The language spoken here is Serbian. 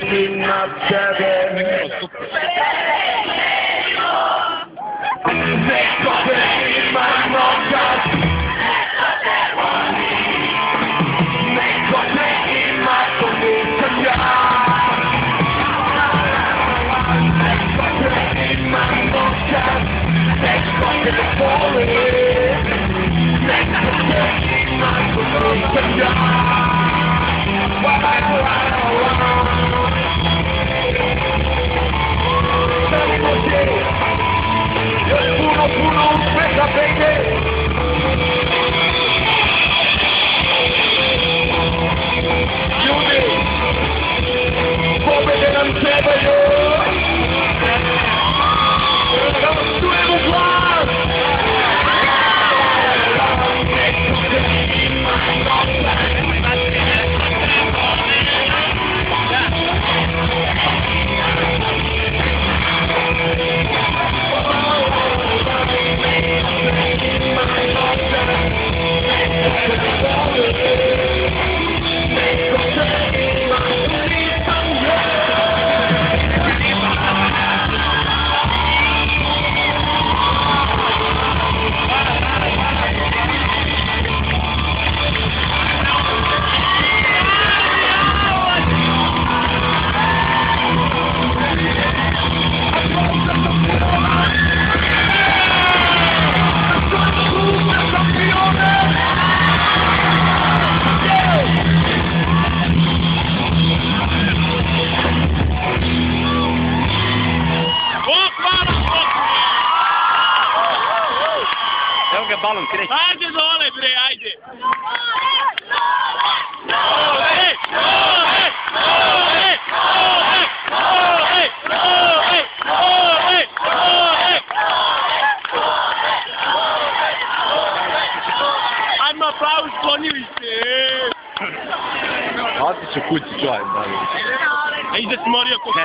mislim na tebe. Neko te ima noga, neko te ima, to nisam ja. Neko te ima noga, neko te voli, neko te ima, to nisam ja. Puno uspeha, baby! Ljudi, pobede nam trebaju! Da vam čujemo glas! Balon, kreći. Ajde dole bre, ajde. Ajmo aplauz, sklonili se. Oti ću kući čuvajem, da li. Ej, da si morio ko se.